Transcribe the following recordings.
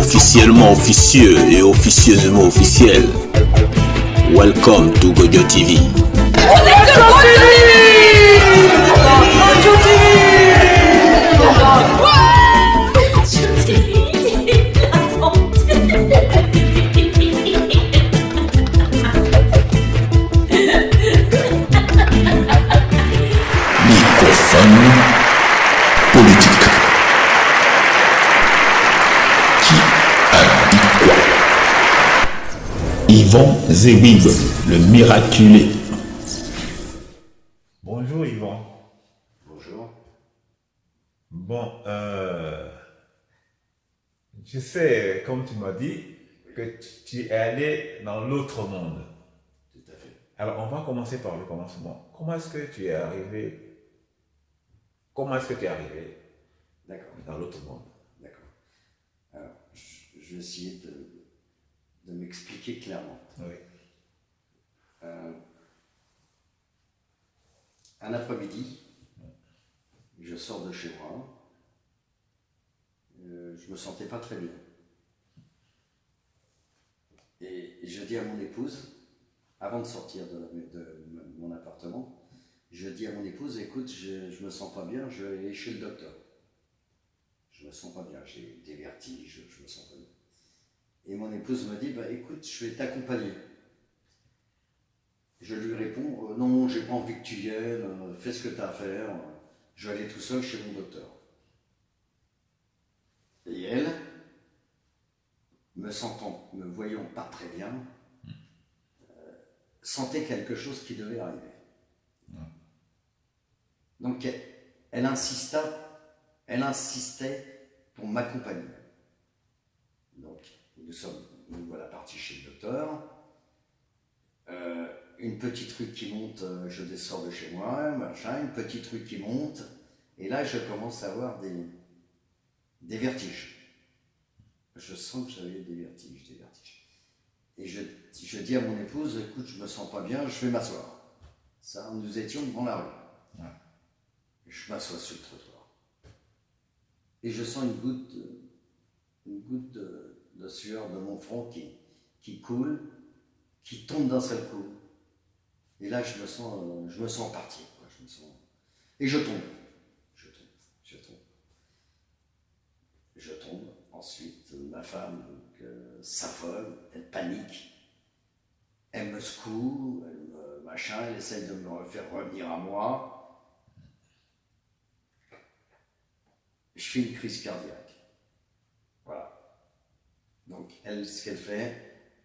Officiellement officieux et officieusement officiel. Welcome to Gojo TV. Microphone politique. Qui a dit quoi? Yvan Zébib, le miraculé. Bonjour Yvan. Bonjour. Bon, je sais, comme tu m'as dit, que tu es allé dans l'autre monde. Tout à fait. Alors, on va commencer par le commencement. Comment est-ce que tu es arrivé D'accord. dans l'autre monde? D'accord. Alors, je vais essayer de m'expliquer clairement. Oui. Un après-midi, je sors de chez moi. Je me sentais pas très bien. Et je dis à mon épouse, avant de sortir de mon appartement, je dis à mon épouse, écoute, je me sens pas bien, je vais aller chez le docteur. Je me sens pas bien, j'ai des vertiges, je me sens pas bien. Et mon épouse me dit, bah écoute, je vais t'accompagner. Je lui réponds, non, j'ai pas envie que tu viennes, fais ce que tu as à faire, je vais aller tout seul chez mon docteur. Et elle, me voyant pas très bien, sentait quelque chose qui devait arriver. Donc elle insistait pour m'accompagner. Donc nous voilà partis chez le docteur. Une petite rue qui monte, je descends de chez moi, machin, une petite rue qui monte, et là je commence à avoir des vertiges. Je sens que j'avais des vertiges. Et je dis à mon épouse, écoute, je me sens pas bien, je vais m'asseoir. Ça, nous étions devant la rue. Ouais. Je m'assois sur le trottoir. Et je sens une goutte de sueur de mon front qui coule, qui tombe d'un seul coup. Et là, je me sens partir. Quoi. Et je tombe. Je tombe. Ensuite, ma femme s'affole, elle panique. Elle me secoue, elle essaye de me faire revenir à moi. Je fais une crise cardiaque. Voilà. Donc, elle, ce qu'elle fait,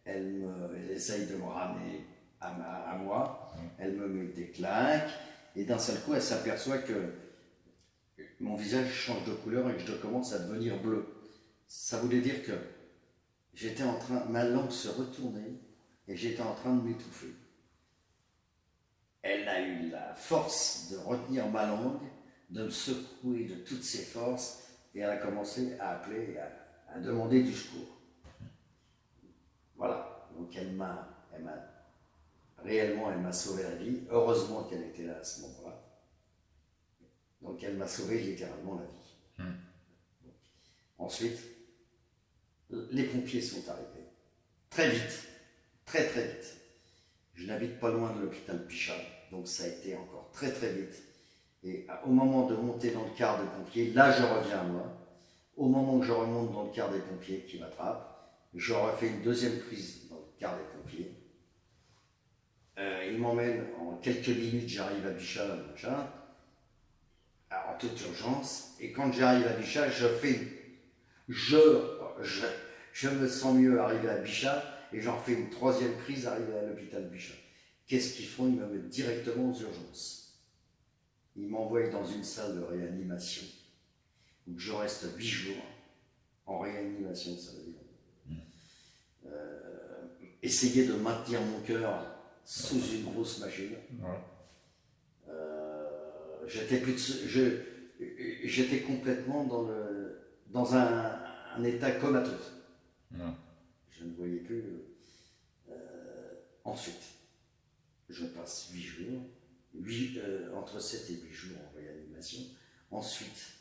elle essaye de me ramener à moi. Elle me met des claques. Et d'un seul coup, elle s'aperçoit que mon visage change de couleur et que je commence à devenir bleu. Ça voulait dire que ma langue se retournait et j'étais en train de m'étouffer. Elle a eu la force de retenir ma langue, de me secouer de toutes ses forces et elle a commencé à appeler, à demander du secours. Voilà, donc elle m'a sauvé la vie. Heureusement qu'elle était là à ce moment-là. Donc elle m'a sauvé littéralement la vie. Donc, ensuite, les pompiers sont arrivés. Très vite. Très vite. Je n'habite pas loin de l'hôpital Bichat, donc ça a été encore très vite. Et au moment de monter dans le car des pompiers, là je reviens à moi. Au moment que je remonte dans le car des pompiers qui m'attrape, je refais une deuxième prise dans le car des pompiers. Ils m'emmènent en quelques minutes, j'arrive à Bichat, machin, en toute urgence. Et quand j'arrive à Bichat, je me sens mieux arrivé à Bichat et j'en fais une troisième prise arrivé à l'hôpital Bichat. Qu'est-ce qu'ils font? Ils me mettent directement aux urgences. Ils m'envoient dans une salle de réanimation où je reste 8 jours en réanimation, ça veut dire. Essayer de maintenir mon cœur sous une grosse machine. J'étais complètement dans un état comateux. Je ne voyais plus. Ensuite, je passe 8 jours, entre 7 et 8 jours en réanimation. Ensuite,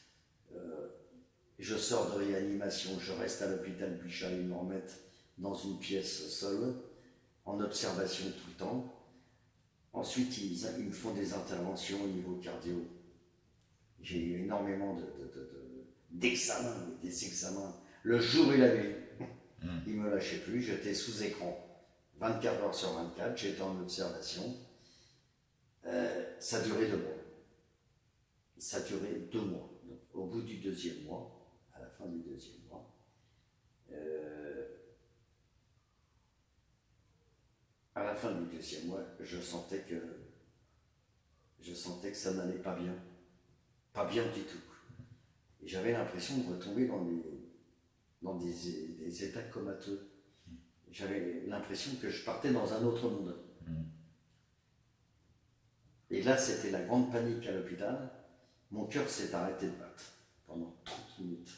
je sors de réanimation, je reste à l'hôpital Bichat, ils me remettent dans une pièce seule, en observation tout le temps. Ensuite, ils me font des interventions au niveau cardio. J'ai eu énormément d'examens, des examens, le jour et la nuit. Ils ne me lâchaient plus, j'étais sous écran, 24 heures sur 24, j'étais en observation. Ça durait 2 mois. Ça durait 2 mois. Donc, au bout du 2e mois, à la fin du 2e mois, à la fin du 2e mois, je sentais que ça n'allait pas bien. Pas bien du tout. Et j'avais l'impression de retomber dans des états comateux. J'avais l'impression que je partais dans un autre monde. Et là, c'était la grande panique à l'hôpital. Mon cœur s'est arrêté de battre pendant 30 minutes.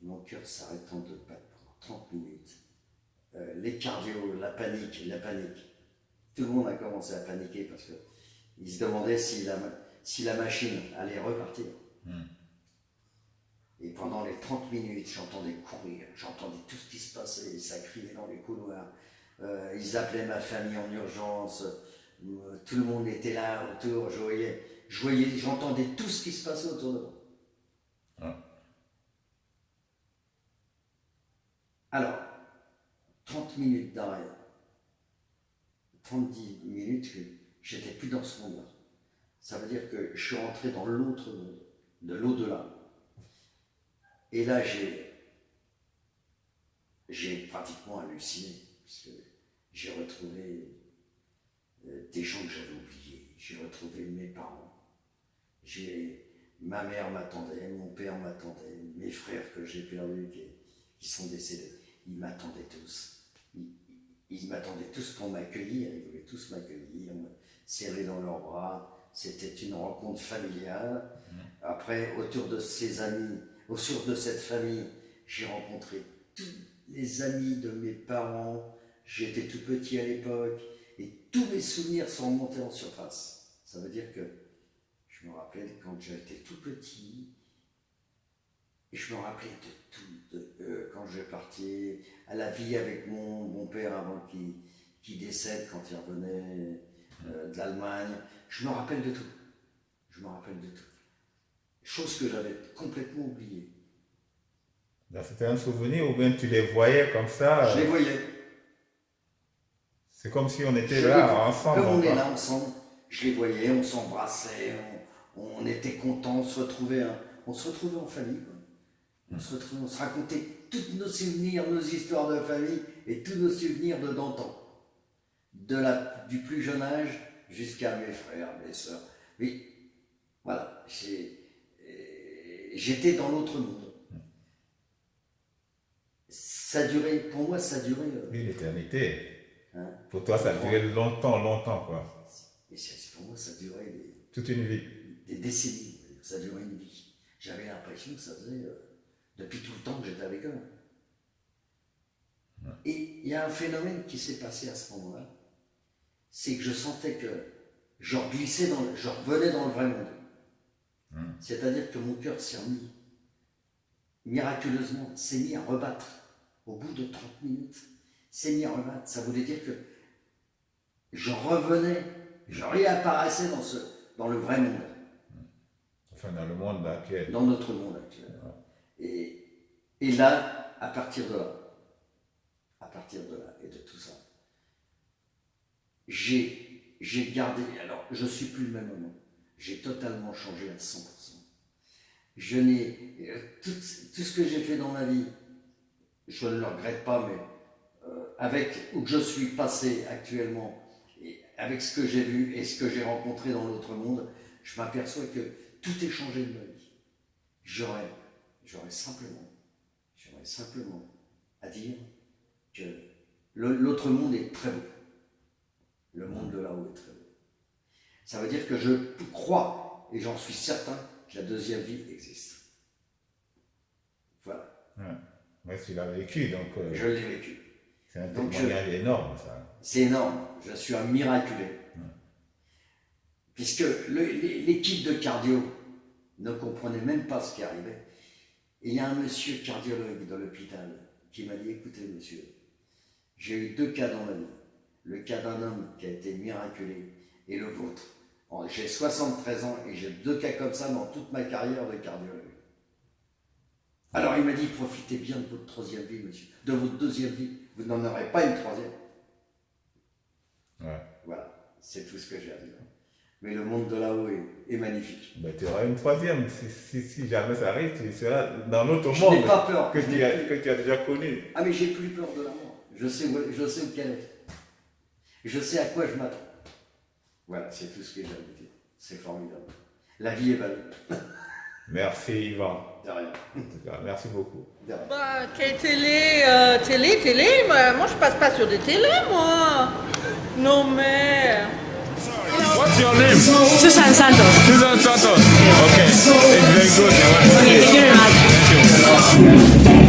Mon cœur s'arrêtant de battre pendant 30 minutes. Les cardios, la panique. Tout le monde a commencé à paniquer parce qu'ils se demandaient si la machine allait repartir. Et pendant les 30 minutes, j'entendais courir, j'entendais tout ce qui se passait, ça criait dans les couloirs. Ils appelaient ma famille en urgence, tout le monde était là autour, j'entendais tout ce qui se passait autour de moi. Alors, 30 minutes d'arrêt, 30 minutes que j'étais plus dans ce monde-là. Ça veut dire que je suis rentré dans l'autre monde, de l'au-delà. Et là, j'ai pratiquement halluciné, parce que j'ai retrouvé des gens que j'avais oubliés, j'ai retrouvé mes parents, ma mère m'attendait, mon père m'attendait, mes frères que j'ai perdus, qui sont décédés, ils m'attendaient tous. Ils m'attendaient tous pour m'accueillir, ils voulaient tous m'accueillir, me serrer dans leurs bras. C'était une rencontre familiale. Après, autour de ces amis, autour de cette famille, j'ai rencontré tous les amis de mes parents. J'étais tout petit à l'époque et tous mes souvenirs sont remontés en surface. Ça veut dire que je me rappelle quand j'étais tout petit, et je me rappelais de tout, quand je partais à la vie avec mon père avant qu'il décède, quand il revenait de l'Allemagne. Je me rappelle de tout. Chose que j'avais complètement oubliée. C'était un souvenir ou bien tu les voyais comme ça? Je les voyais. C'est comme si on était là ensemble. Comme on est là ensemble, je les voyais, on s'embrassait, on était contents, on se retrouvait en famille. On se racontait tous nos souvenirs, nos histoires de famille et tous nos souvenirs d'antan. Du plus jeune âge jusqu'à mes frères, mes sœurs. Mais voilà, j'étais dans l'autre monde. Pour moi, ça durait. Oui, l'éternité. Pour toi, ça durait longtemps, quoi. Mais pour moi, ça durait toute une vie. Des décennies. Ça durait une vie. J'avais l'impression que ça faisait depuis tout le temps que j'étais avec eux. Et il y a un phénomène qui s'est passé à ce moment-là, c'est que je sentais que je revenais dans le vrai monde. C'est-à-dire que mon cœur s'est remis, miraculeusement, s'est mis à rebattre. Au bout de 30 minutes, s'est mis à rebattre. Ça voulait dire que je revenais, je réapparaissais dans le vrai monde. Enfin, dans le monde actuel. Dans notre monde actuel. Et là, à partir de là, et de tout ça, j'ai gardé, alors je ne suis plus le même homme, j'ai totalement changé à 100%. Je n'ai, tout ce que j'ai fait dans ma vie, je ne le regrette pas, mais avec où je suis passé actuellement, et avec ce que j'ai vu et ce que j'ai rencontré dans l'autre monde, je m'aperçois que tout est changé de ma vie. J'aurais simplement à dire que l'autre monde est très beau. Le monde de là-haut est très beau. Ça veut dire que je crois, et j'en suis certain, que la deuxième vie existe. Voilà. Ouais, tu l'as vécu, donc... je l'ai vécu. C'est un témoignage énorme, ça. C'est énorme. Je suis un miraculé. Puisque l'équipe de cardio ne comprenaient même pas ce qui arrivait. Et il y a un monsieur cardiologue dans l'hôpital qui m'a dit, écoutez monsieur, j'ai eu 2 cas dans ma vie. Le cas d'un homme qui a été miraculé et le vôtre. J'ai 73 ans et j'ai 2 cas comme ça dans toute ma carrière de cardiologue. Alors il m'a dit, profitez bien de votre 3e vie, monsieur, de votre 2e vie. Vous n'en aurez pas une 3e. Ouais. Voilà, c'est tout ce que j'ai à dire. Mais le monde de là-haut est magnifique. Ben, tu auras une 3e. Si jamais ça arrive, tu seras dans l'autre Je monde n'ai pas peur. que tu as déjà connu. Ah mais j'ai plus peur de la mort. Je sais où qu'elle est. Je sais à quoi je m'attends. Voilà, c'est tout ce que j'ai à vous dire. C'est formidable. La vie est belle. Merci Yvan. De rien. En tout cas, merci beaucoup. De rien. Bah, quelle télé, moi je passe pas sur des télés, moi. Non mais... What's your name? Susan Santos. Susan Santos. Okay. It's very good. Okay, thank you very much. Thank you.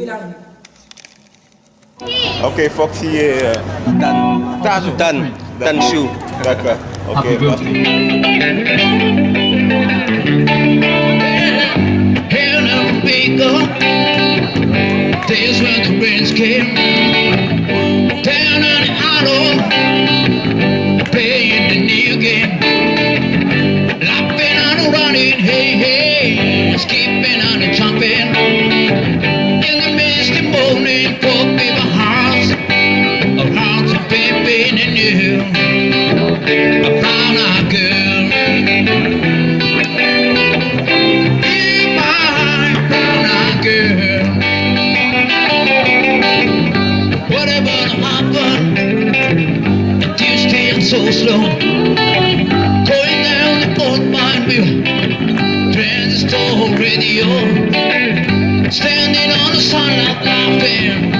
village. Ok, Foxy et Dan Chou. D'accord. Ok, merci. Days when the rains came down on the hollow, playing the new game, laughing and running, hey, hey, skipping and jumping. In the misty morning, for people hearts, of hearts of baby and you. I found a girl. You might found a girl. Whatever happened, Tuesday so slow. Going down the old mine wheel, transistor radio. Standing on the sunlight laughing,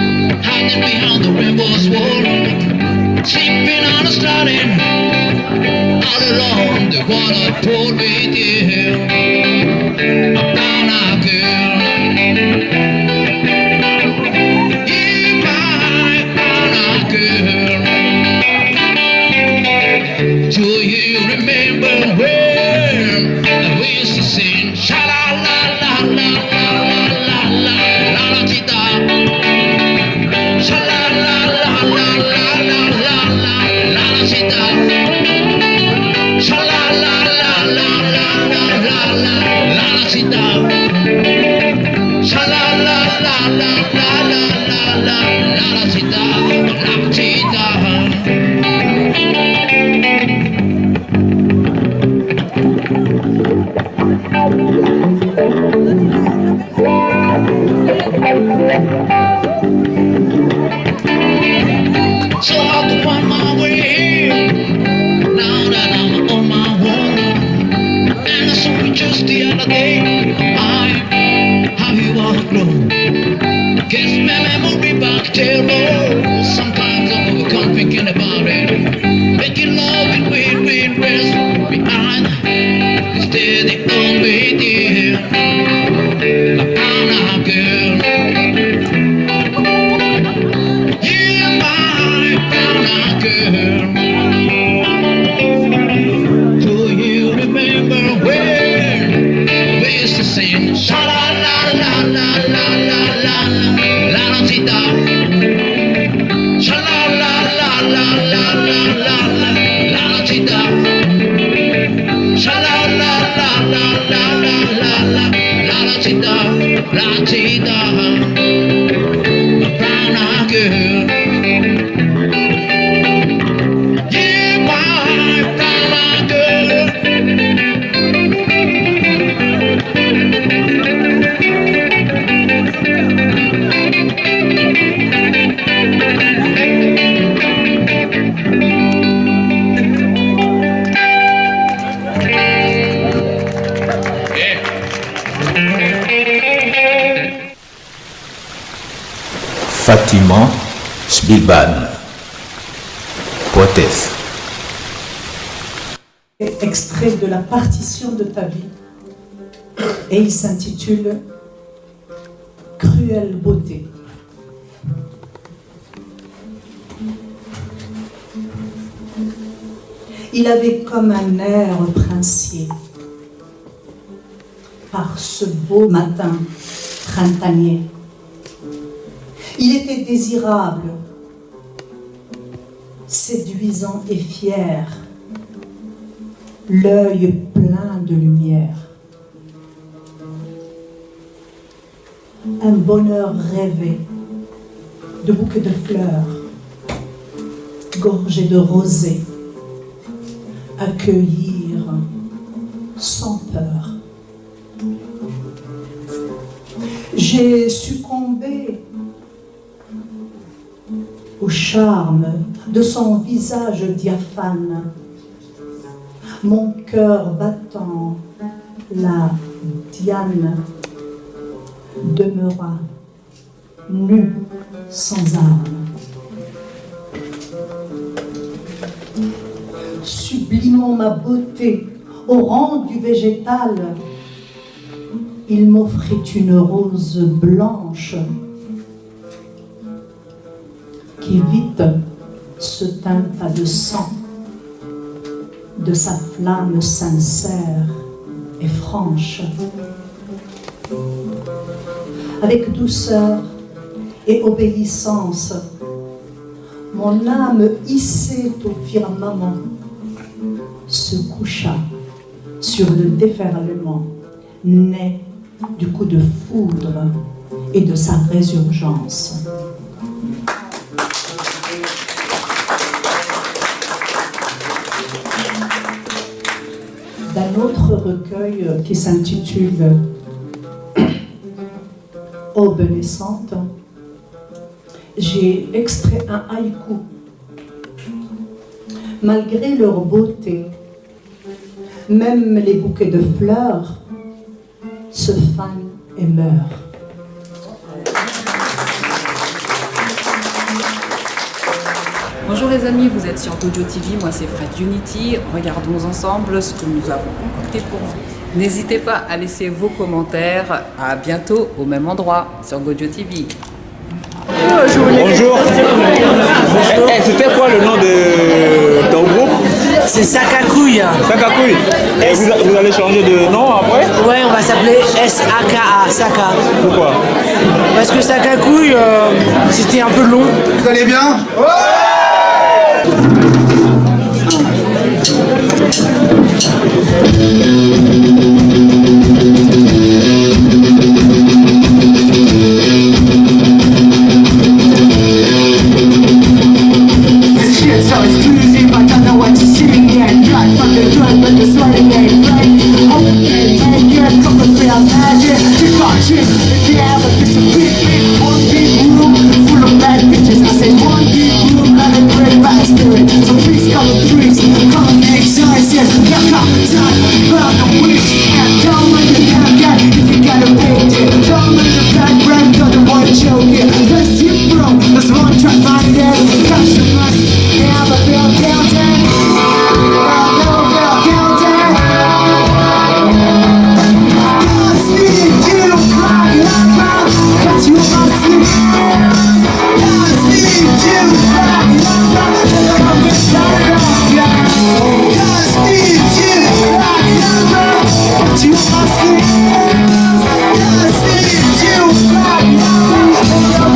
hiding behind the rainbow's wall. Sleeping on a sliding, all alone the water poured with you. I found a girl. You might found a girl. Do you remember when we used to sing sha la la la la la la la la la ti da, sha la la la la la la la la la ti da, sha la la la la la la la la la ti da, sha la la la la la la la la ti da, la ti da. So hard to find my way now that I'm on my own. And I saw you just the other day. How you are grown. Guess my memory back there. Sometimes I'm overcome thinking about it. Making love in weird rest behind. Instead they own me dear. I found a girl. Girl, do you remember when we used to sing sha la la la la la la la la la ti da, sha la la la la la la la la la ti da, sha la la la la la la la la ti da, la ti da. I found a girl. Fatima Sbilban, poétesse. Extrait de la partition de ta vie et il s'intitule Cruelle beauté. Il avait comme un air princier par ce beau matin printanier. Il était désirable, séduisant et fier, l'œil plein de lumière. Un bonheur rêvé, de bouquets de fleurs, gorgé de rosée, accueillir sans peur. J'ai succombé au charme de son visage diaphane, mon cœur battant, la Diane demeura nue sans armes. Sublimant ma beauté au rang du végétal, il m'offrit une rose blanche qui vite se teint pas de sang, de sa flamme sincère et franche. Avec douceur et obéissance, mon âme hissée au firmament se coucha sur le déferlement né du coup de foudre et de sa résurgence. D'un autre recueil qui s'intitule Aube naissante, j'ai extrait un haïku. Malgré leur beauté, même les bouquets de fleurs se fanent et meurent. Bonjour les amis, vous êtes sur Gojo TV, moi c'est Fred Unity. Regardons ensemble ce que nous avons concocté pour vous. N'hésitez pas à laisser vos commentaires. À bientôt au même endroit sur Gojo TV. Bonjour. C'était quoi le nom de ton groupe? C'est Sakakouille. Sakakouille. Et vous allez changer de nom après? Ouais, on va s'appeler S-A-K-A, Saka. Pourquoi? Parce que Sakakouille, c'était un peu long. Vous allez bien? So exclusive, I don't know what to see yet. Blood from the gun, but the sweating ain't right. Open good, couple real magic. You got shit, if you ever get some big, one big room full of bad bitches. I say one big room, got a great bad spirit. So please come and freeze, come and exercise it. Look up, time, burn the wish. And don't let the damn get if you got a big dick. Don't let the bad breath, you're the one choking. Let's you bro, let's one try find it. Cash the money. Yeah, but feel guilty. I know feel guilty. God's need you, cry out, 'cause you must sleep. God's need you, cry out, 'cause I'm God's need you, cry out, 'cause you must sleep. God's need you, cry out, 'cause I'm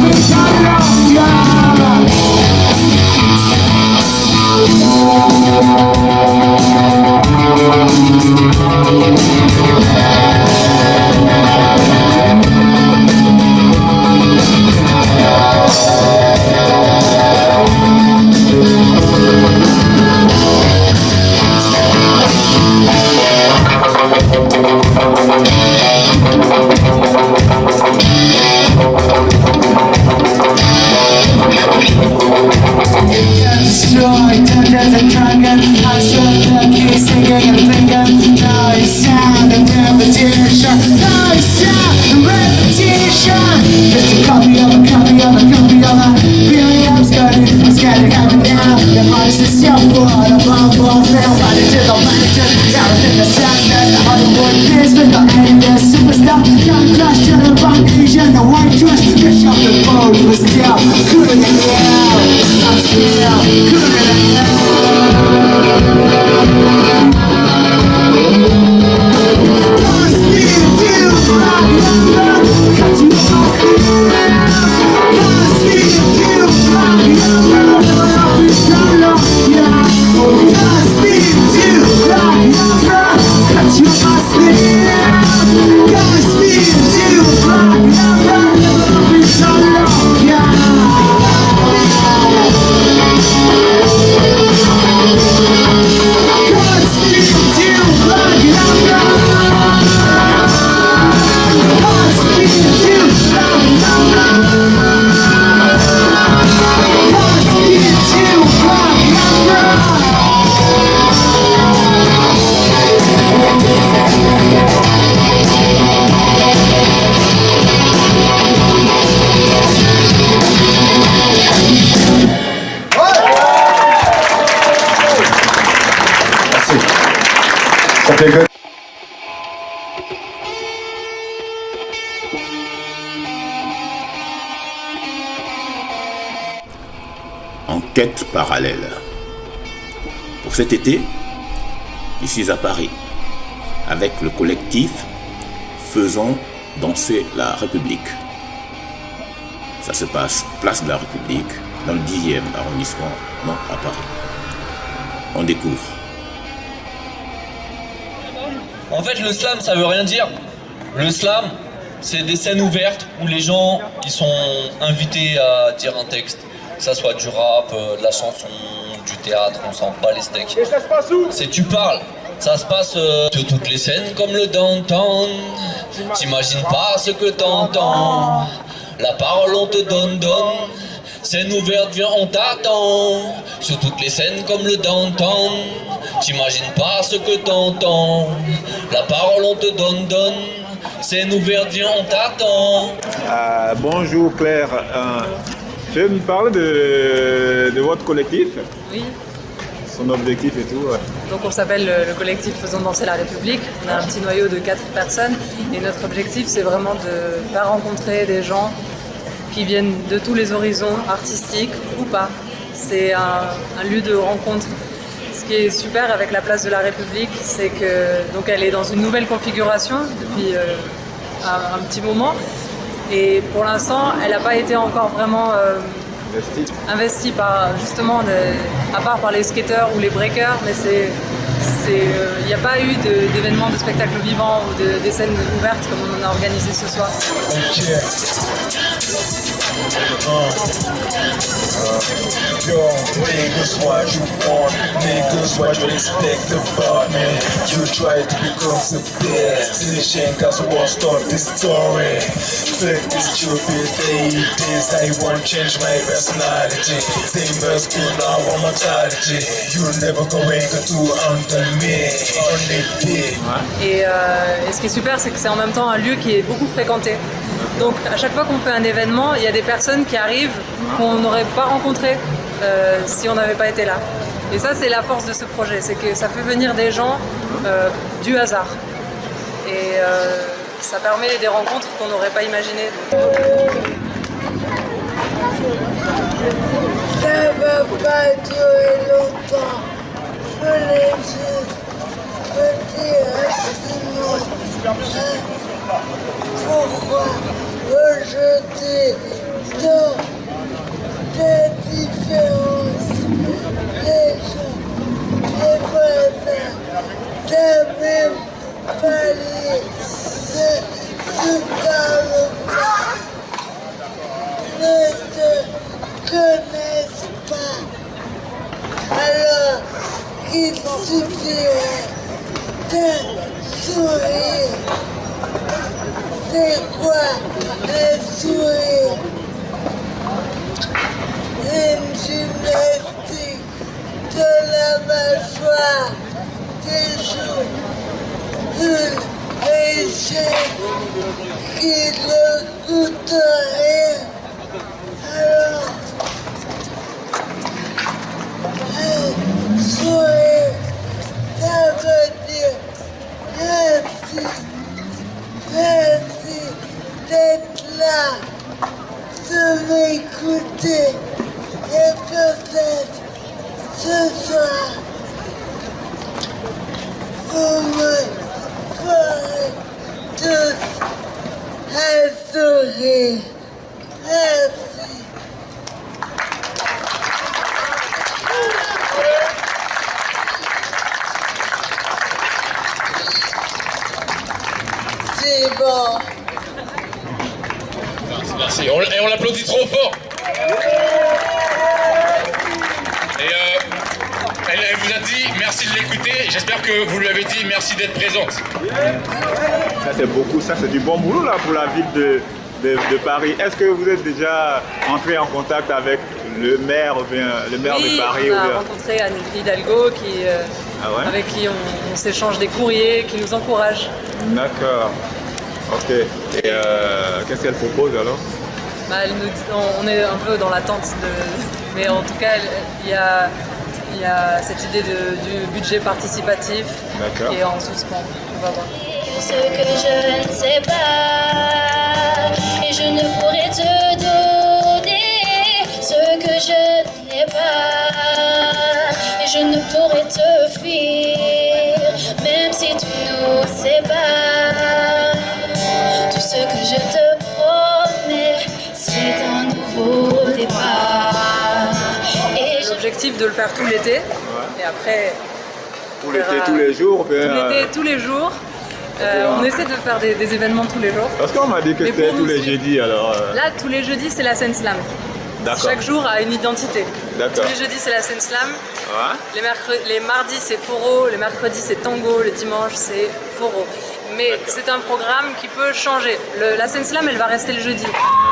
destroyed, turned as a dragon. I should the key singing and thinking. Nice sound and repetition. Nice sound and repetition. Just a copy of a copy of a copy of a feeling I'm scared of having now. The heart is so full of bomb fail. But it is all managers. Everything that sounds nice. The Hollywood biz with the end of superstar. Young flash to the rock Asian. The white dress. Fish off the boat. But still, cooler than hell. I'm still cooler than hell. en quête parallèle. Pour cet été, je suis à Paris avec le collectif Faisons danser la République. Ça se passe place de la République, dans le 10e arrondissement, non, à Paris. On découvre. En fait, le slam, ça veut rien dire. Le slam, c'est des scènes ouvertes où les gens ils sont invités à dire un texte. Que ça soit du rap, de la chanson, du théâtre, on s'en bat les steaks. Et ça se passe où? C'est tu parles. Ça se passe sur toutes les scènes comme le downtown. T'imagines pas ce que t'entends. La parole on te donne. Scène ouverte, viens on t'attend. Sur toutes les scènes comme le downtown. T'imagines pas ce que t'entends. La parole on te donne. Scène ouverte, viens on t'attend. Bonjour Claire. Tu veux me parler de votre collectif? Oui. Son objectif et tout. Donc on s'appelle le collectif Faisons danser la République. On a un petit noyau de 4 personnes et notre objectif c'est vraiment de faire rencontrer des gens qui viennent de tous les horizons artistiques ou pas. C'est un lieu de rencontre. Ce qui est super avec la place de la République, c'est que donc elle est dans une nouvelle configuration depuis un petit moment. Et pour l'instant, elle n'a pas été encore vraiment investie par justement, à part par les skateurs ou les breakers, mais il n'y a pas eu d'événements de spectacles vivants ou des scènes ouvertes comme on en a organisé ce soir. Yo, niggas, what you want? Niggas, what you expect about me? You try to become the best. Finishing cause I won't start this story. Fuck this stupid days. I won't change my personality. Same as good now, one mortality. You're never going to under me. Only big. Et ce qui est super, c'est que c'est en même temps un lieu qui est beaucoup fréquenté. Donc à chaque fois qu'on fait un événement, il y a des personnes qui arrivent qu'on n'aurait pas rencontrées si on n'avait pas été là. Et ça, c'est la force de ce projet, c'est que ça fait venir des gens du hasard. Et ça permet des rencontres qu'on n'aurait pas imaginées. Ça va pas durer longtemps. Je l'ai juste petit pourquoi rejeter tant de différences? Les gens, les voisins, d'un même palier, ne parlent pas, ne se connaissent pas. Alors, il suffirait d'un sourire. C'est quoi le sourire? Une gymnastique de la mâchoire, des joues, une échec qui ne coûte rien. Alors, un sourire, ça veut dire merci. Merci d'être là, de m'écouter et peut-être ce soir, vous me ferez tous un sourire. Merci. C'est bon. Merci. Et on l'applaudit trop fort. Et elle vous a dit merci de l'écouter. J'espère que vous lui avez dit merci d'être présente. Ça c'est beaucoup, ça c'est du bon boulot là pour la ville de Paris. Est-ce que vous êtes déjà entré en contact avec le maire de Paris? On a rencontré Anne Hidalgo avec qui on s'échange des courriers, qui nous encourage. D'accord. Ok. Et qu'est-ce qu'elle propose alors? Elle nous dit, on est un peu dans l'attente mais en tout cas il y a cette idée du budget participatif qui est en suspens. On va voir. Ce que je ne sais pas et je ne pourrais te donner ce que je n'ai pas. c'est un nouveau départ. L'objectif de le faire tout l'été. Et après. Tout l'été, tous les jours. Tout l'été, tous les jours. On essaie de faire des événements tous les jours. Parce qu'on m'a dit que c'était tous les jeudis alors. Là, tous les jeudis, c'est la scène slam. Chaque jour a une identité. Tous les jeudis, c'est la scène slam. Ouais. Les mardis, c'est foro. Les mercredis, c'est tango. Le dimanche, c'est foro. Mais c'est un programme qui peut changer. La scène slam, elle va rester le jeudi.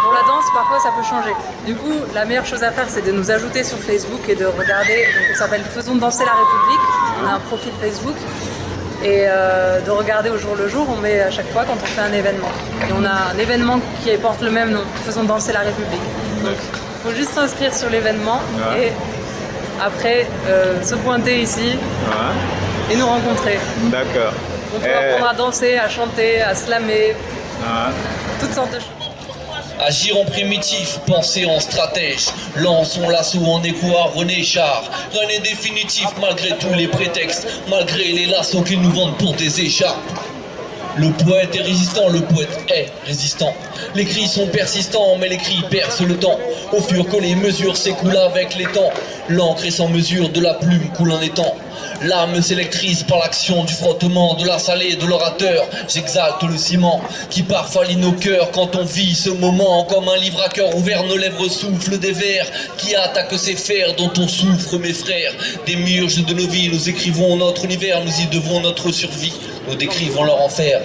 Pour la danse, parfois, ça peut changer. Du coup, la meilleure chose à faire, c'est de nous ajouter sur Facebook et de regarder. Donc, on s'appelle Faisons danser la République. On a un profil Facebook. Et de regarder au jour le jour, on met à chaque fois quand on fait un événement. Et on a un événement qui porte le même nom, Faisons danser la République. Donc il faut juste s'inscrire sur l'événement et après se pointer ici et nous rencontrer. D'accord. On peut apprendre à danser, à chanter, à slammer, toutes sortes de choses. Agir en primitif, penser en stratège. Lançons l'assaut en écho à René Char. Rien n'est définitif malgré tous les prétextes, malgré les lassos qu'ils nous vendent pour des écharpes. Le poète est résistant, le poète est résistant. Les cris sont persistants, mais les cris percent le temps. Au fur que les mesures s'écoulent avec les temps, l'encre est sans mesure, de la plume coule en étang. L'âme s'électrise par l'action du frottement de la salée de l'orateur. J'exalte le ciment qui parfois lit nos cœurs quand on vit ce moment. Comme un livre à cœur ouvert, nos lèvres soufflent des vers qui attaquent ces fers dont on souffre, mes frères. Des murges de nos vies, nous écrivons notre univers, nous y devons notre survie. Nous décrivons leur enfer.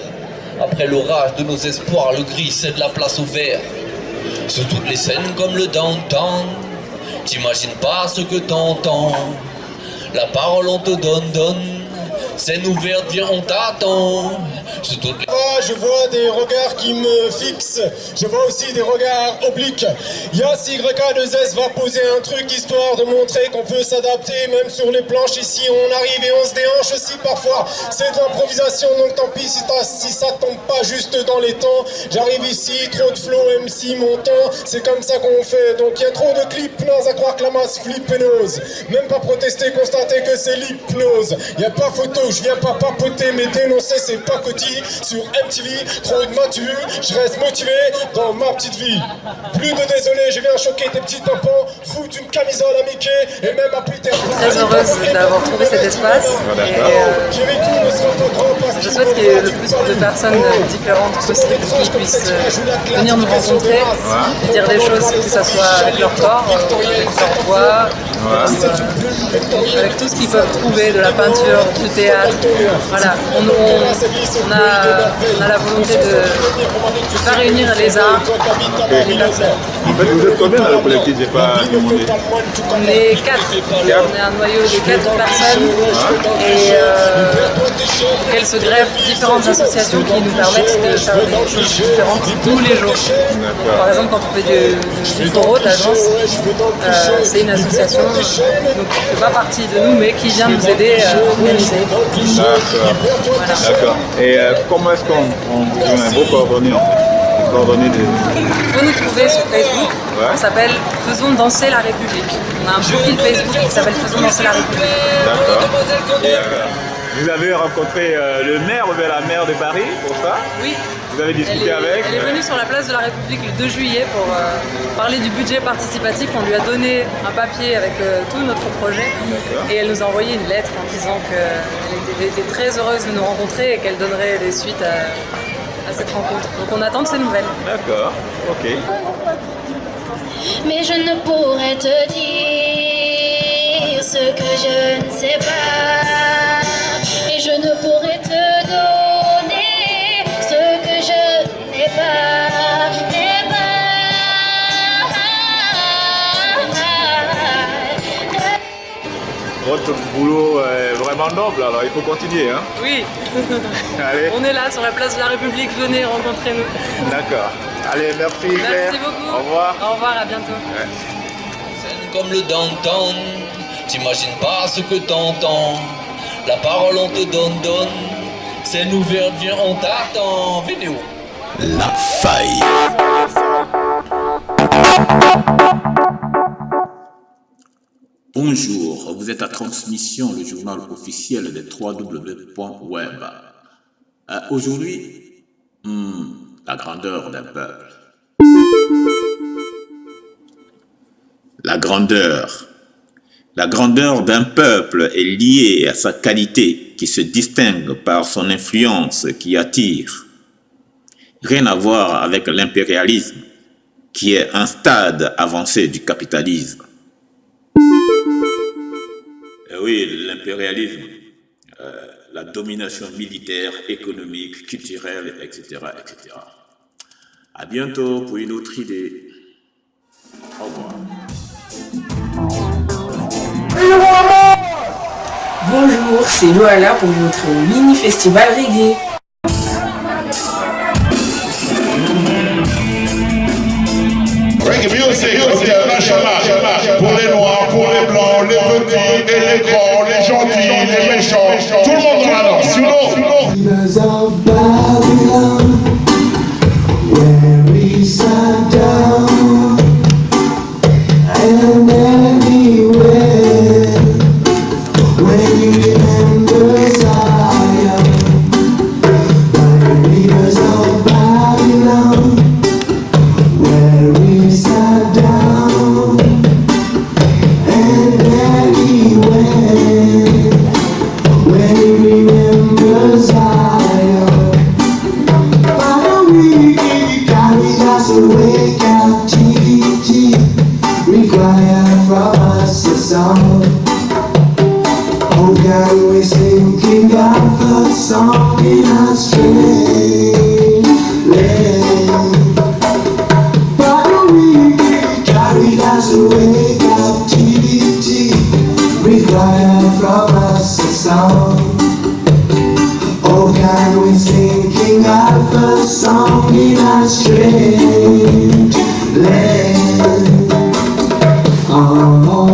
Après l'orage de nos espoirs, le gris cède la place au vert. Sur toutes les scènes comme le downtown, t'imagines pas ce que t'entends. La parole on te donne, scène ouverte, viens on t'attend. Je vois des regards qui me fixent, je vois aussi des regards obliques. Yas YK2S va poser un truc histoire de montrer qu'on peut s'adapter même sur les planches. Ici on arrive et on se déhanche aussi parfois. C'est de l'improvisation donc tant pis si ça tombe pas juste dans les temps. J'arrive ici, trop de flow MC montant, c'est comme ça qu'on fait. Donc y a trop de clips naze à croire que la masse flippe et n'ose même pas protester, constater que c'est l'hypnose. Y a pas photo, je viens pas papoter mais dénoncer c'est pas cotis. Sur MTV, trop de m'as-tu vu, je reste motivé dans ma petite vie. Plus de désolé, je viens choquer tes petits tampons, foutre une camisole à Mickey et même à Peter. Très heureuse d'avoir trouvé cet espace. Je souhaite qu'il y ait le plus de personnes différentes possible qui puissent venir nous rencontrer, dire des choses, que ce soit avec leur corps, avec leur voix, avec tout ce qu'ils peuvent trouver, de la peinture, du théâtre. Voilà, on a la volonté de faire réunir les arts et les personnes. En fait, vous êtes combien dans le collectif? J'ai pas demandé. On est 4. On est un noyau de 4 personnes et qu'elles se greffent différentes associations qui nous permettent de faire des choses différentes tous les jours. Par exemple, quand on fait du foro, de la danse, c'est une association donc, qui ne fait pas partie de nous mais qui vient nous aider à organiser. D'accord. Et comment est-ce qu'on a vos coordonnées en fait? Les coordonnées Il faut nous trouver sur Facebook. On s'appelle Faisons danser la République. On a un profil Facebook qui s'appelle Faisons danser la République. D'accord. Et vous avez rencontré le maire ou la maire de Paris pour ça? Oui. Vous avez discuté avec? Elle est venue sur la place de la République le 2 juillet pour parler du budget participatif. On lui a donné un papier avec tout notre projet et elle nous a envoyé une lettre en disant qu'elle était très heureuse de nous rencontrer et qu'elle donnerait des suites à cette rencontre. Donc on attend de ses nouvelles. D'accord, ok. Mais je ne pourrais te dire ce que je ne sais pas. Et je ne pourrais te donner ce que je n'ai pas. Votre boulot est vraiment noble, alors il faut continuer. Hein? Oui. Allez. On est là sur la place de la République, venez rencontrer-nous. D'accord. Allez, merci Claire. Merci beaucoup. Au revoir. Au revoir, à bientôt. Comme le downtown, t'imagines pas ce que t'entends. La parole on te donne, scène ouverte, viens on t'attend. Venez où? La faille. Bonjour, vous êtes à Transmission, le journal officiel des www.web. Aujourd'hui, la grandeur d'un peuple. grandeur. La grandeur d'un peuple est liée à sa qualité qui se distingue par son influence qui attire. Rien à voir avec l'impérialisme qui est un stade avancé du capitalisme. Et oui, l'impérialisme, la domination militaire, économique, culturelle, etc., etc. À bientôt pour une autre idée. Au revoir. Bonjour, c'est Loala pour votre mini-festival reggae. Reggae music international pour les noirs, pour les blancs, les petits et les grands, les gentils, les méchants, tout le monde dans la danse, you know. Rivers of Babylon, where we sat down, and anywhere, when you remember Zion, by the rivers of Babylon, where we sat down, and anywhere, when you remember Zion, Father, we carried us away, captivity required from us a song. Oh God, we sing King Arthur's song in a strange land. Father, we carried us away, captivity required from us a song. Oh, can we sing King Arthur's song in a strange land? Oh, oh,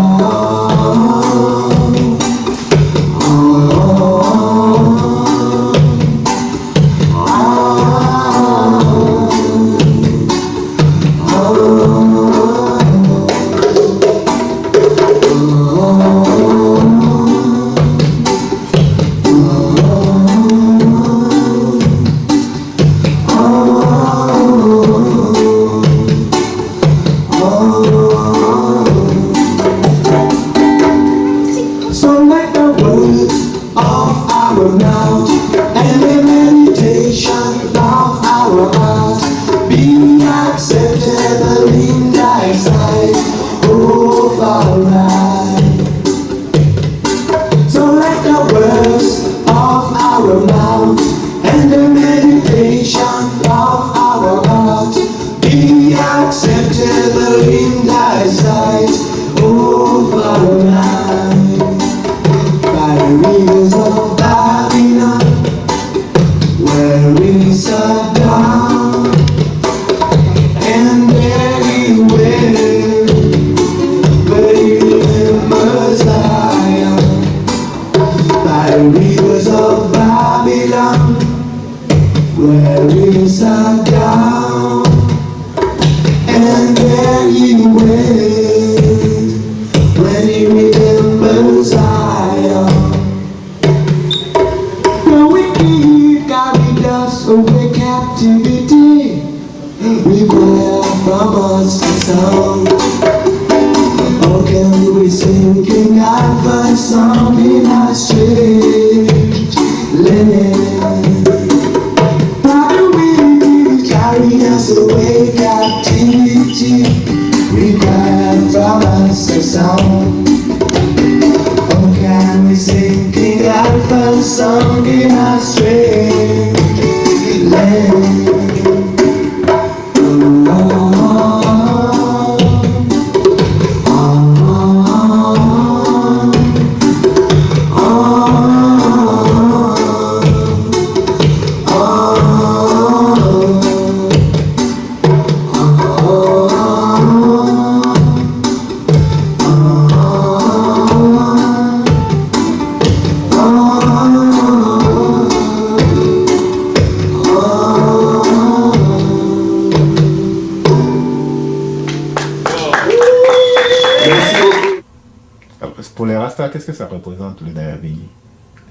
Pour les Rastas, qu'est-ce que ça représente le Nayabini?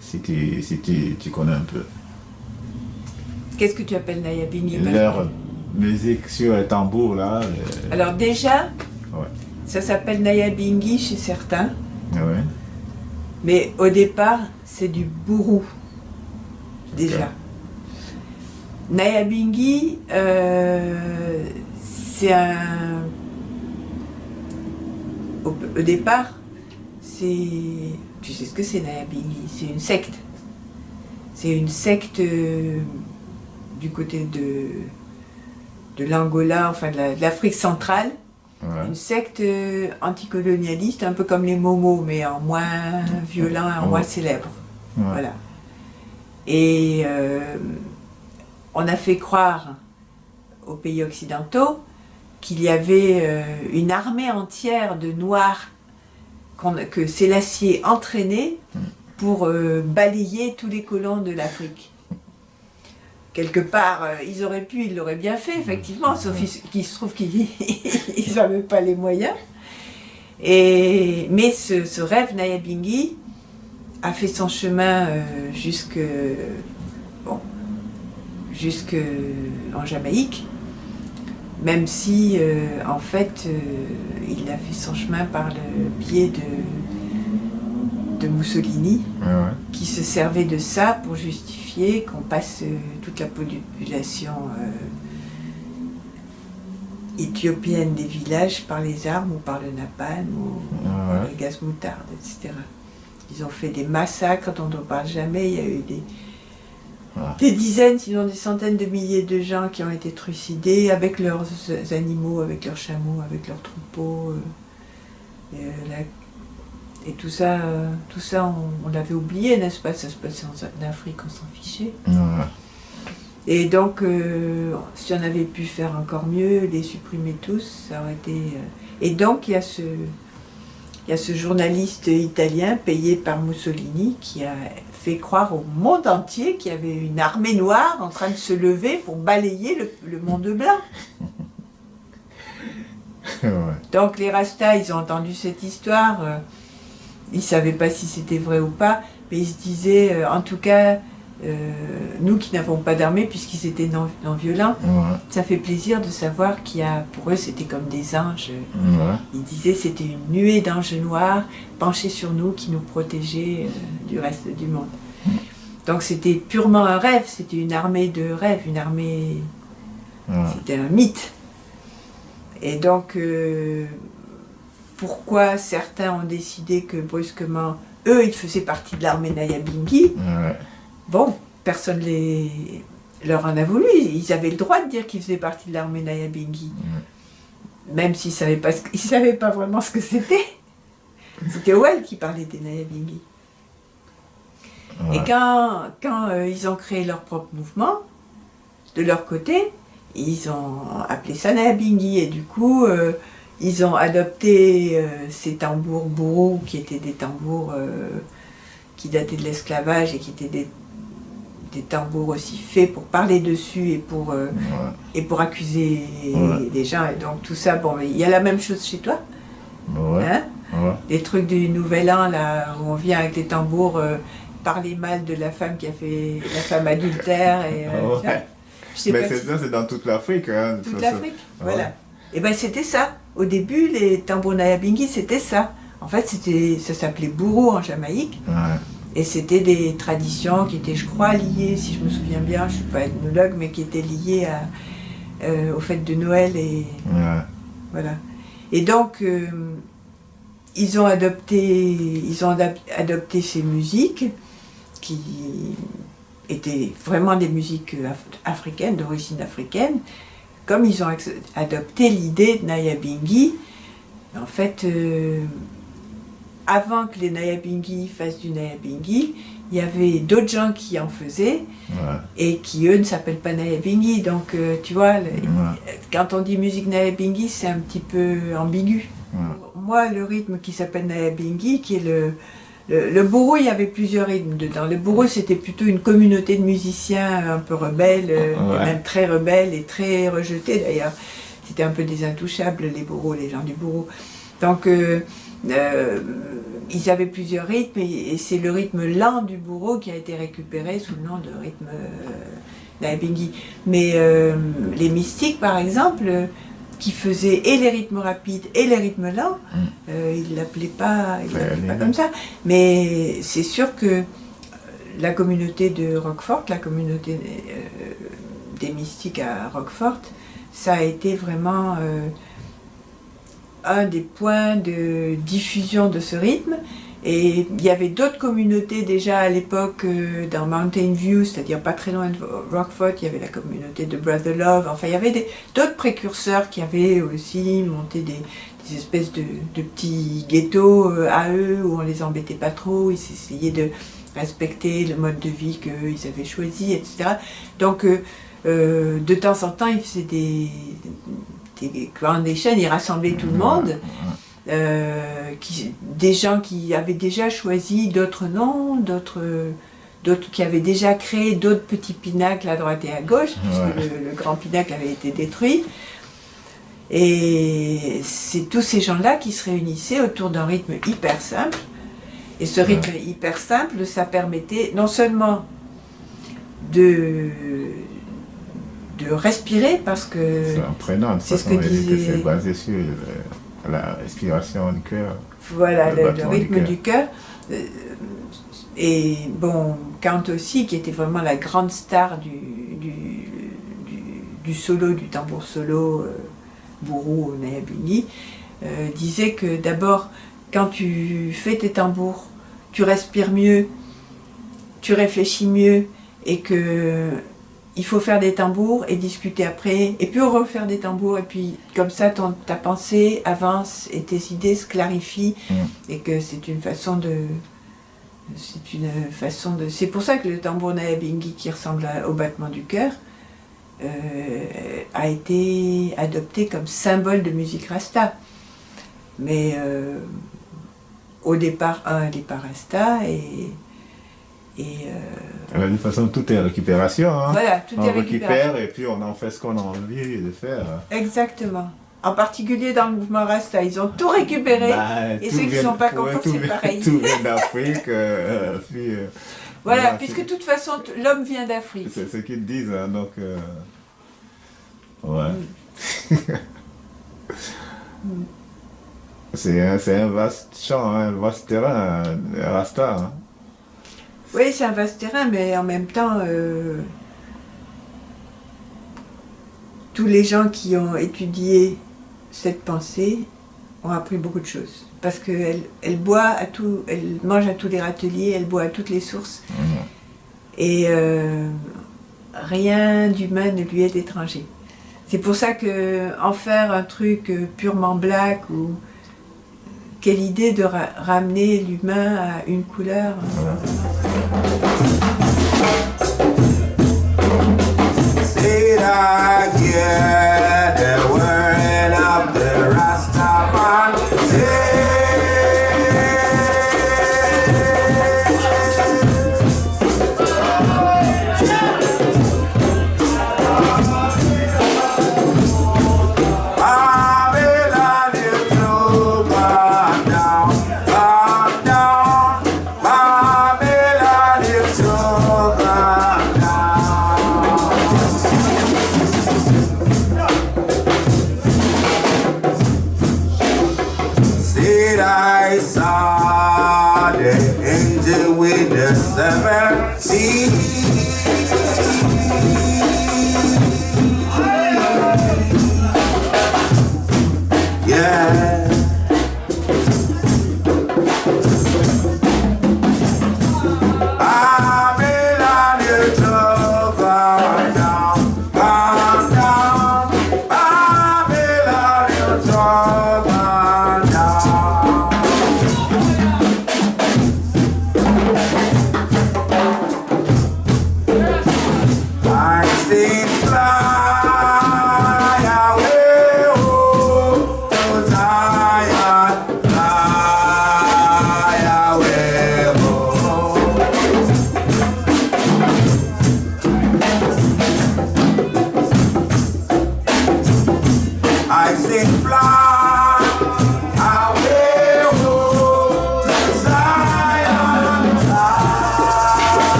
Si tu connais un peu. Qu'est-ce que tu appelles Nayabini? Leur musique sur les tambours là. Alors déjà, ouais. Ça s'appelle Nyabinghi chez certains. Ah ouais. Mais au départ, c'est du bourou. Déjà. Nyabinghi, c'est un... Au départ, c'est... Tu sais ce que c'est Nyabinghi? C'est une secte. C'est une secte du côté de l'Angola, enfin de l'Afrique centrale. Ouais. Une secte anticolonialiste, un peu comme les Momos, mais en moins violent, en moins célèbre. Ouais. Voilà. Et on a fait croire aux pays occidentaux qu'il y avait une armée entière de Noirs que Sélassié entraînait pour balayer tous les colons de l'Afrique. Quelque part, ils l'auraient bien fait, effectivement, sauf qu'il se trouve qu'ils n'avaient pas les moyens. Mais ce rêve, Nyabinghi, a fait son chemin jusque en Jamaïque, même si, en fait, il a fait son chemin par le biais de Mussolini, qui se servait de ça pour justifier qu'on passe toute la population éthiopienne des villages par les armes ou par le napalm ou par le gaz moutarde, etc. Ils ont fait des massacres dont on ne parle jamais. Il y a eu des dizaines, sinon des centaines de milliers de gens qui ont été trucidés avec leurs animaux, avec leurs chameaux, avec leurs troupeaux. Et tout ça, on l'avait oublié, n'est-ce pas? Ça se passait en Afrique, on s'en fichait. Et donc, si on avait pu faire encore mieux, les supprimer tous, ça aurait été... Et donc, il y a ce journaliste italien payé par Mussolini qui a fait croire au monde entier qu'il y avait une armée noire en train de se lever pour balayer le monde blanc. Donc, les Rastas, ils ont entendu cette histoire... Ils ne savaient pas si c'était vrai ou pas, mais ils se disaient, en tout cas, nous qui n'avons pas d'armée, puisqu'ils étaient non violents, ça fait plaisir de savoir qu'il y a, pour eux, c'était comme des anges. Ils disaient c'était une nuée d'anges noirs penchés sur nous qui nous protégeaient du reste du monde. Donc c'était purement un rêve, c'était une armée de rêve, une armée... C'était un mythe. Et donc... pourquoi certains ont décidé que brusquement, eux, ils faisaient partie de l'armée Nyabinghi. Bon, personne leur en a voulu. Ils avaient le droit de dire qu'ils faisaient partie de l'armée Nyabinghi. Même s'ils ne savaient pas vraiment ce que c'était. C'était Howell qui parlait des Nyabinghi. Et quand ils ont créé leur propre mouvement, de leur côté, ils ont appelé ça Nyabinghi. Et du coup... ils ont adopté ces tambours bourreaux, qui étaient des tambours qui dataient de l'esclavage et qui étaient des tambours aussi faits pour parler dessus et pour accuser les gens. Et donc tout ça, bon, il y a la même chose chez toi. Hein? Les trucs du Nouvel An, là, où on vient avec des tambours, parler mal de la femme qui a fait la femme adultère. Et, mais c'est dans toute l'Afrique. Hein, toute l'Afrique, voilà. Et bien c'était ça. Au début, les tambours Nyabinghi, c'était ça. En fait, ça s'appelait bourreau en Jamaïque. Et c'était des traditions qui étaient, je crois, liées, si je me souviens bien, je ne suis pas ethnologue, mais qui étaient liées aux fêtes de Noël. Et, voilà. Et donc, ils ont adopté ces musiques qui étaient vraiment des musiques africaines, d'origine africaine. Comme ils ont adopté l'idée de Nyabinghi, en fait, avant que les Nyabinghi fassent du Nyabinghi, il y avait d'autres gens qui en faisaient et qui, eux, ne s'appellent pas Nyabinghi. Donc, tu vois, quand on dit musique Nyabinghi, c'est un petit peu ambigu. Moi, le rythme qui s'appelle Nyabinghi, qui est le bourreau, il y avait plusieurs rythmes dedans. Le bourreau, c'était plutôt une communauté de musiciens un peu rebelles, même très rebelles et très rejetés d'ailleurs. C'était un peu des intouchables, les bourreaux, les gens du bourreau. Donc, ils avaient plusieurs rythmes et c'est le rythme lent du bourreau qui a été récupéré sous le nom de rythme Nyabinghi. Mais les mystiques, par exemple, qui faisait et les rythmes rapides et les rythmes lents. Il l'appelait pas comme ça. Mais c'est sûr que la communauté de Roquefort, la communauté des mystiques à Roquefort, ça a été vraiment un des points de diffusion de ce rythme. Et il y avait d'autres communautés déjà à l'époque dans Mountain View, c'est-à-dire pas très loin de Roquefort, il y avait la communauté de Brother Love, enfin il y avait d'autres précurseurs qui avaient aussi monté des espèces de petits ghettos à eux, où on les embêtait pas trop, ils essayaient de respecter le mode de vie qu'ils avaient choisi, etc. Donc de temps en temps ils faisaient des groundations, ils rassemblaient tout le monde. Des gens qui avaient déjà choisi d'autres noms, d'autres qui avaient déjà créé d'autres petits pinacles à droite et à gauche, puisque le grand pinacle avait été détruit. Et c'est tous ces gens-là qui se réunissaient autour d'un rythme hyper simple. Et ce rythme hyper simple, ça permettait non seulement de respirer, parce que c'est entraînant, c'est ce que disait... c'est basé sur la respiration du cœur. Voilà, le rythme du cœur. Et bon, Kant aussi, qui était vraiment la grande star du solo, du tambour solo, Buru au Nayabingi, disait que d'abord, quand tu fais tes tambours, tu respires mieux, tu réfléchis mieux, et que il faut faire des tambours et discuter après, et puis refaire des tambours, et puis comme ça ta pensée avance et tes idées se clarifient, et que c'est une façon de... C'est pour ça que le tambour Nayabingi, qui ressemble au battement du cœur, a été adopté comme symbole de musique rasta. Mais au départ, il n'est pas rasta, de toute façon, tout est récupération. Hein. Voilà, tout est récupération. On récupère et puis on en fait ce qu'on a envie de faire. Exactement. En particulier dans le mouvement Rasta, ils ont tout récupéré. Et ceux qui ne sont pas contents, c'est pareil. Tout vient d'Afrique. Voilà, puisque de toute façon, l'homme vient d'Afrique. C'est ce qu'ils disent, hein, donc... ouais. C'est un vaste champ, un vaste terrain, Rasta. Hein. Oui, c'est un vaste terrain, mais en même temps, tous les gens qui ont étudié cette pensée ont appris beaucoup de choses. Parce qu'elle elle mange à tous les râteliers, elle boit à toutes les sources. Et rien d'humain ne lui est étranger. C'est pour ça qu'en faire un truc purement black, ou quelle idée de ramener l'humain à une couleur. Say that, yeah, the word of the Rastaman.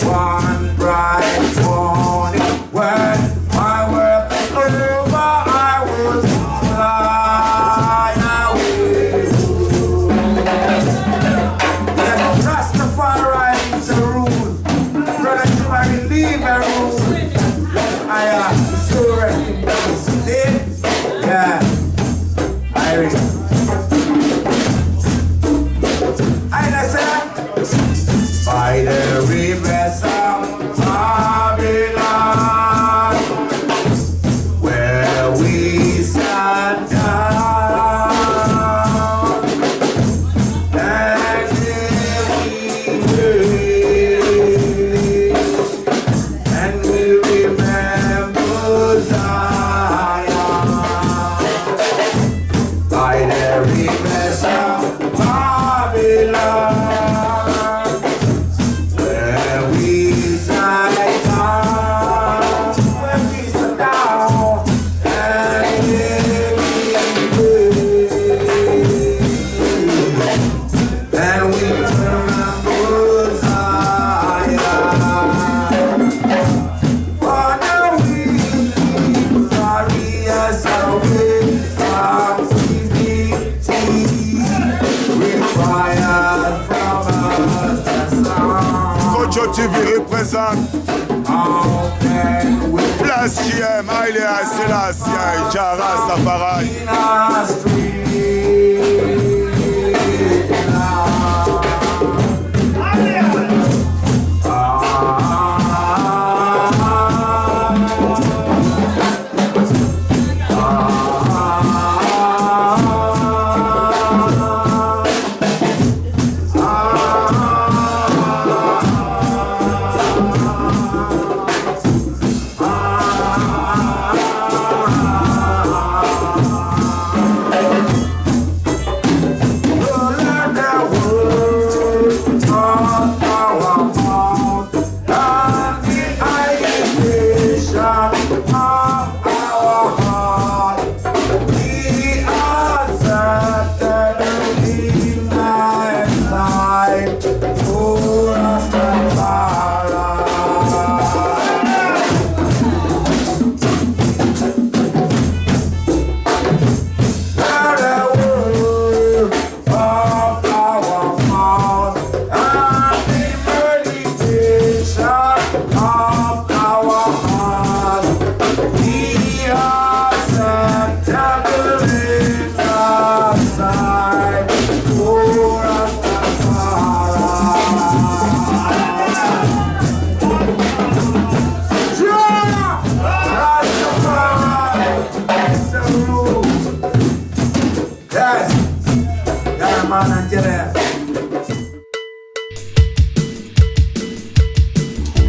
one bright morning when my work is over, I will fly away. Yes, Rastafari is the rule. Brother Jim, I believe I rule. Yes, I am so resting peace. Yeah, Irish. By the rivers of Babylon, where we sat down, and we remember Zion. By the rivers of Babylon. TV représente Place JM, Haile Selassie, Jara Safari.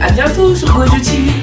À bientôt sur Gojo TV.